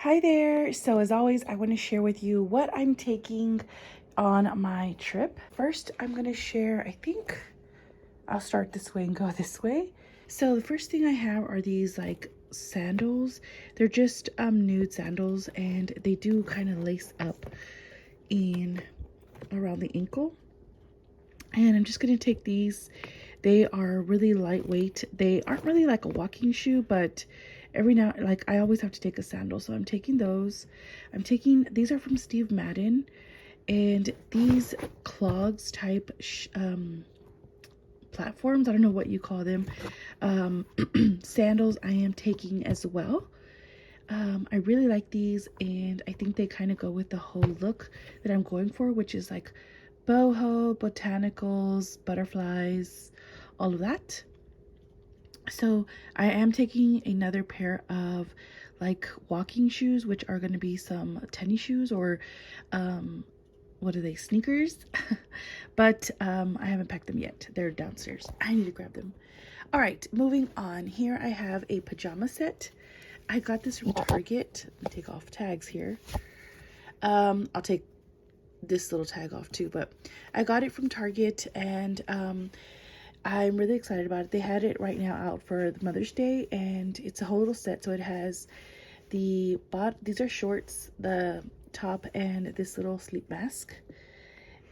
Hi there. So as always, I want to share with you what I'm taking on my trip. First, I'm going to share, I think I'll start this way and go this way. So the first thing I have are these like sandals. They're just nude sandals, and they do kind of lace up in around the ankle. And I'm just going to take these. They are really lightweight. They aren't really like a walking shoe, but every now, like I always have to take a sandal. So I'm taking those. These are from Steve Madden. And these clogs type platforms, I don't know what you call them, sandals I am taking as well. I really like these, and I think they kind of go with the whole look that I'm going for, which is like boho, botanicals, butterflies, all of that. So I am taking another pair of like walking shoes, which are going to be some tennis shoes or what are they, sneakers? But I haven't packed them yet. They're downstairs. I need to grab them. All right, moving on. Here I have a pajama set. I got this from Target. Let me take off tags here. I'll take this little tag off too, but I got it from Target, and I'm really excited about it. They had it right now out for the Mother's Day, and it's a whole little set. So it has these are shorts, the top, and this little sleep mask.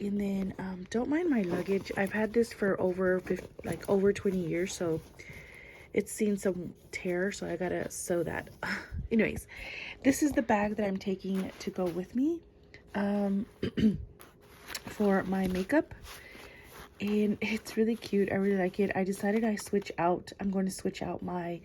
And then don't mind my luggage. I've had this for over 20 years, so it's seen some tear, so I gotta sew that. Anyways, this is the bag that I'm taking to go with me for my makeup, and it's really cute. I really like it. I decided I'm going to switch out my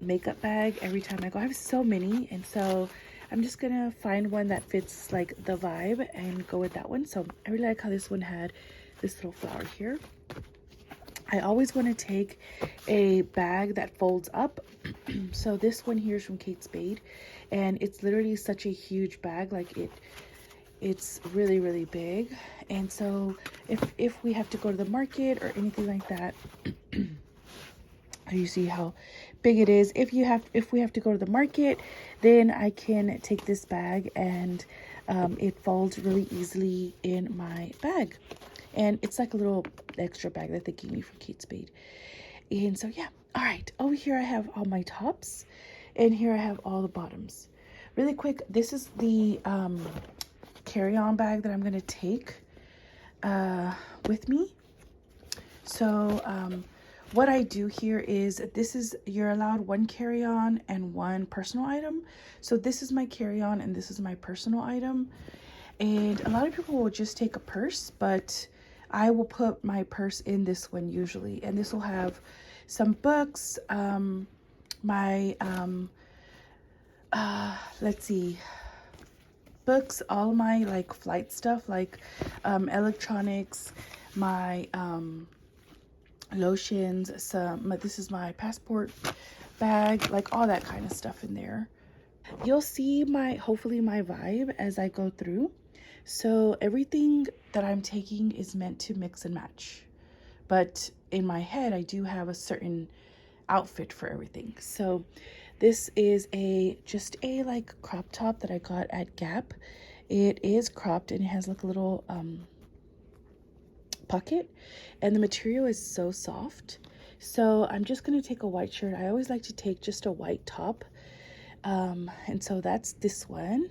makeup bag every time I go. I have so many, and so I'm just gonna find one that fits like the vibe and go with that one. So I really like how this one had this little flower here. I always want to take a bag that folds up. So this one here is from Kate Spade, and it's literally such a huge bag. Like it's really, really big. And so if we have to go to the market or anything like that, you see how big it is. If we have to go to the market, then I can take this bag, and it folds really easily in my bag. And it's like a little extra bag that they gave me from Kate Spade. And so yeah. All right, over here I have all my tops, and here I have all the bottoms. Really quick, this is the carry-on bag that I'm gonna take with me. So what I do here is you're allowed one carry-on and one personal item. So this is my carry-on and this is my personal item. And a lot of people will just take a purse, but I will put my purse in this one usually. And this will have some books, let's see, books, all my like flight stuff, like electronics, my lotions, this is my passport bag, like all that kind of stuff in there. You'll see hopefully my vibe as I go through. So everything that I'm taking is meant to mix and match, but in my head I do have a certain outfit for everything. So this is just a like crop top that I got at Gap. It is cropped and it has like a little pocket, and the material is so soft. So I'm just gonna take a white shirt. I always like to take just a white top, and so that's this one.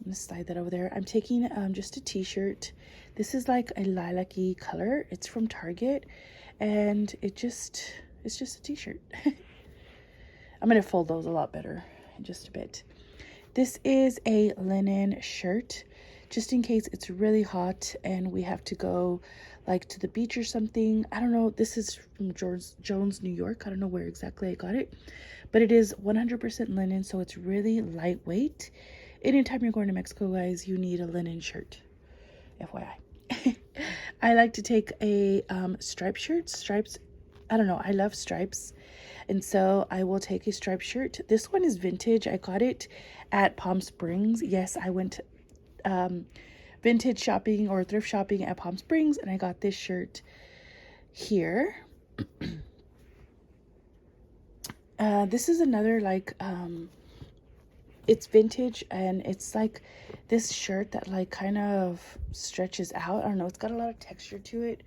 I'm gonna slide that over there. I'm taking just a t-shirt. This is like a lilac-y color. It's from Target, and it's just a t-shirt. I'm gonna fold those a lot better in just a bit. This is a linen shirt, just in case it's really hot and we have to go like to the beach or something. I don't know. This is from Jones, New York. I don't know where exactly I got it, but it is 100% linen, so it's really lightweight. Anytime you're going to Mexico, guys, you need a linen shirt, FYI. I like to take a striped shirt. Stripes, I don't know, I love stripes. And so I will take a striped shirt. This one is vintage. I got it at Palm Springs. Yes, I went vintage shopping or thrift shopping at Palm Springs, and I got this shirt here. This is another like it's vintage, and it's like this shirt that like kind of stretches out. I don't know, it's got a lot of texture to it,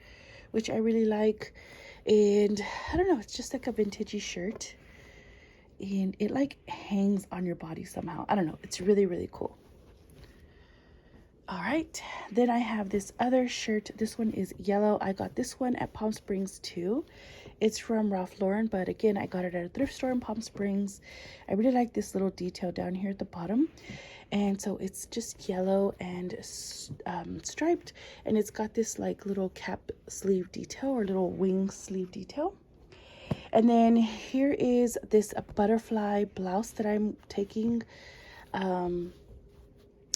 which I really like. And I don't know, it's just like a vintagey shirt, and it like hangs on your body somehow. I don't know, it's really, really cool. All right, then I have this other shirt. This one is yellow. I got this one at Palm Springs too. It's from Ralph Lauren, but again, I got it at a thrift store in Palm Springs. I really like this little detail down here at the bottom. And so it's just yellow and striped, and it's got this like little cap sleeve detail or little wing sleeve detail. And then here is this butterfly blouse that I'm taking.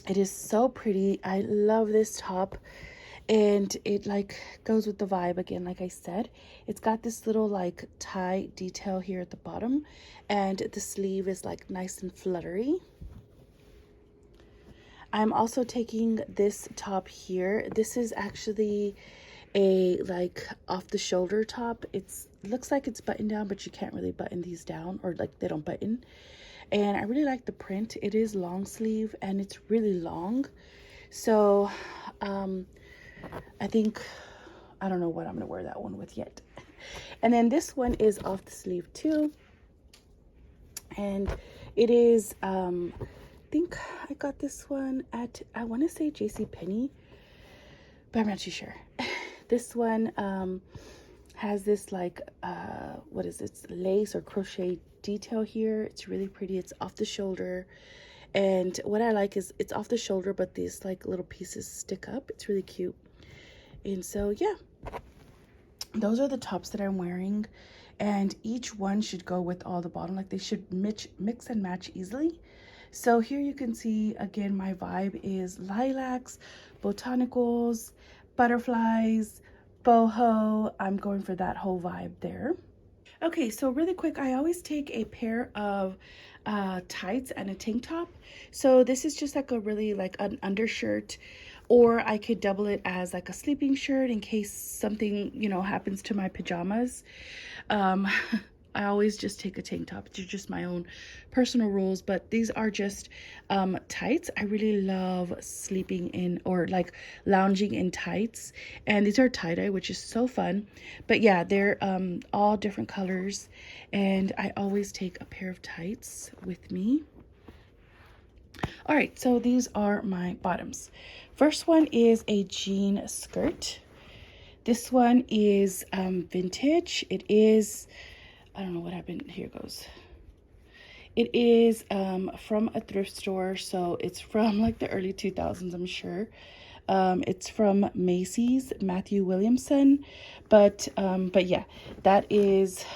It is so pretty. I love this top, and it like goes with the vibe again. Like I said, it's got this little like tie detail here at the bottom, and the sleeve is like nice and fluttery. I'm also taking this top here. This is actually a like off the shoulder top. It looks like it's buttoned down, but you can't really button these down, or like they don't button. And I really like the print. It is long sleeve and it's really long. So I think, I don't know what I'm gonna wear that one with yet. And then this one is off the sleeve too. And it is, I think I got this one at, I wanna say JCPenney, but I'm not too sure. This one has this like, what is it? It's lace or crochet detail here. It's really pretty. It's off the shoulder. And what I like is it's off the shoulder, but these like little pieces stick up. It's really cute. And so, yeah, those are the tops that I'm wearing. And each one should go with all the bottom. Like they should mix and match easily. So here you can see, again, my vibe is lilacs, botanicals, butterflies, boho. I'm going for that whole vibe there. Okay, so really quick, I always take a pair of tights and a tank top. So this is just like a really like an undershirt, or I could double it as like a sleeping shirt in case something, you know, happens to my pajamas. Um, I always just take a tank top. It's just my own personal rules, but these are just tights. I really love sleeping in or like lounging in tights, and these are tie-dye, which is so fun. But yeah, they're all different colors, and I always take a pair of tights with me. All right, so these are my bottoms. First one is a jean skirt. This one is vintage. It is, I don't know what happened. Here goes. It is from a thrift store, so it's from like the early 2000s, I'm sure. It's from Macy's, Matthew Williamson, but yeah, that is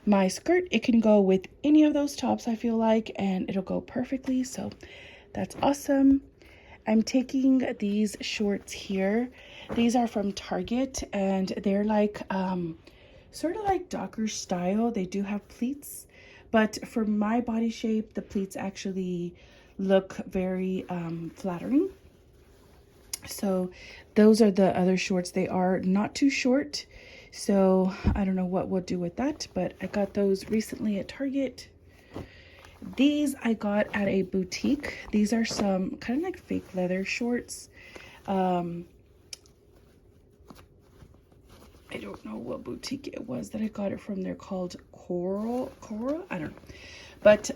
my skirt. It can go with any of those tops, I feel like, and it'll go perfectly, so that's awesome. I'm taking these shorts here. These are from Target, and they're like sort of like Docker style. They do have pleats, but for my body shape, the pleats actually look very flattering. So those are the other shorts. They are not too short, so I don't know what we'll do with that, but I got those recently at Target. These I got at a boutique. These are some kind of like fake leather shorts. I don't know what boutique it was that I got it from. They're called Coral, I don't know. But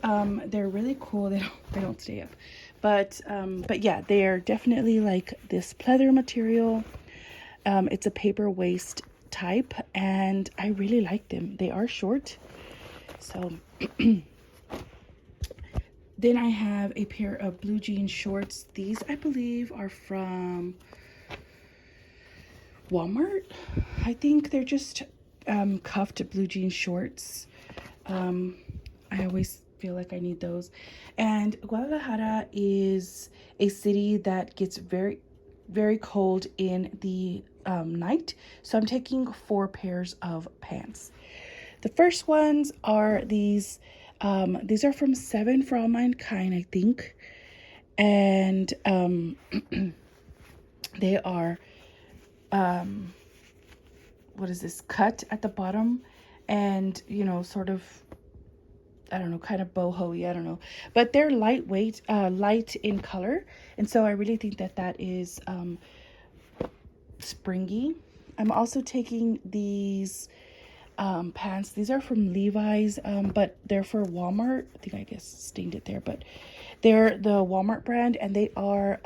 they're really cool. They don't stay up. But yeah, they are definitely like this pleather material. It's a paper waist type, and I really like them. They are short. So then I have a pair of blue jean shorts. These, I believe, are from Walmart. I think they're just cuffed blue jean shorts. I always feel like I need those. And Guadalajara is a city that gets very, very cold in the night. So I'm taking 4 pairs of pants. The first ones are these. These are from Seven for All Mankind, I think. And they are, what is this, cut at the bottom. and, you know, sort of, I don't know, kind of boho-y, I don't know. But they're lightweight, light in color. And so I really think that that is springy. I'm also taking these pants. These are from Levi's, but they're for Walmart. I think I guess stained it there, but they're the Walmart brand, and they are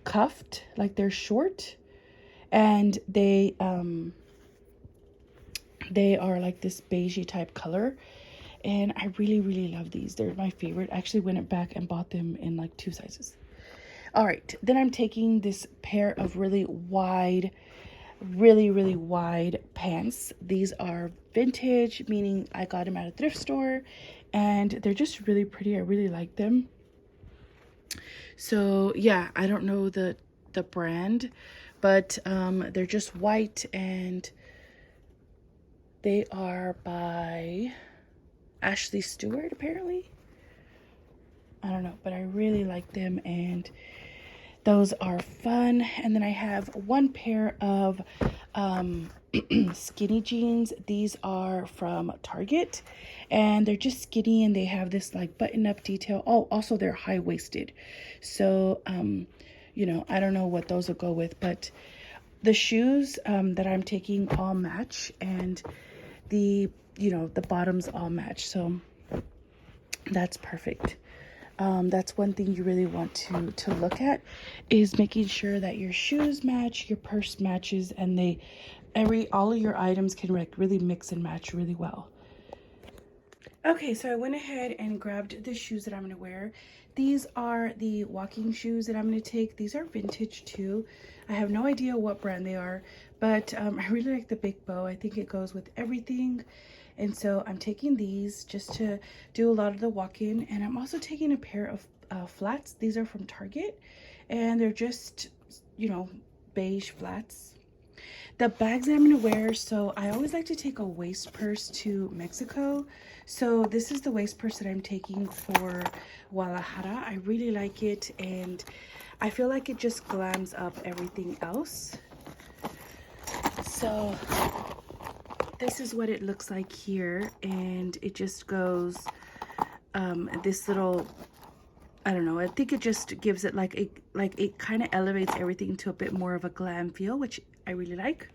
cuffed, like they're short, and they are like this beigey type color. And I really, really love these. They're my favorite. I actually went back and bought them in like 2 sizes. All right, then I'm taking this pair of really wide pants. These are vintage, meaning I got them at a thrift store, and they're just really pretty. I really like them. So yeah, I don't know the brand, but they're just white, and they are by Ashley Stewart, apparently. I don't know, but I really like them, and those are fun. And then I have one pair of skinny jeans. These are from Target, and they're just skinny, and they have this like button-up detail. Oh, also they're high-waisted. So, you know, I don't know what those will go with, but the shoes that I'm taking all match, and the, you know, the bottoms all match. So that's perfect. That's one thing you really want to look at, is making sure that your shoes match, your purse matches, and all of your items can like really mix and match really well. Okay, so I went ahead and grabbed the shoes that I'm going to wear. These are the walking shoes that I'm going to take. These are vintage too. I have no idea what brand they are, but I really like the big bow. I think it goes with everything. And so I'm taking these just to do a lot of the walk-in. And I'm also taking a pair of flats. These are from Target, and they're just, you know, beige flats. The bags that I'm going to wear, so I always like to take a waist purse to Mexico. So this is the waist purse that I'm taking for Guadalajara. I really like it, and I feel like it just glams up everything else. So this is what it looks like here, and it just goes this little, I don't know, I think it just gives it like it kind of elevates everything to a bit more of a glam feel, which I really like.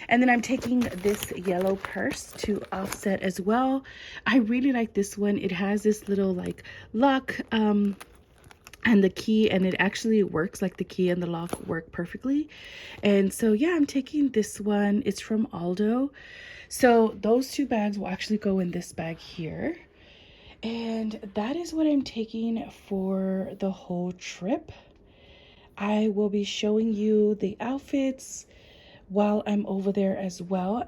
And then I'm taking this yellow purse to offset as well. I really like this one. It has this little like lock and the key, and it actually works, like the key and the lock work perfectly. And so yeah, I'm taking this one. It's from Aldo. So those 2 bags will actually go in this bag here. And that is what I'm taking for the whole trip. I will be showing you the outfits while I'm over there as well.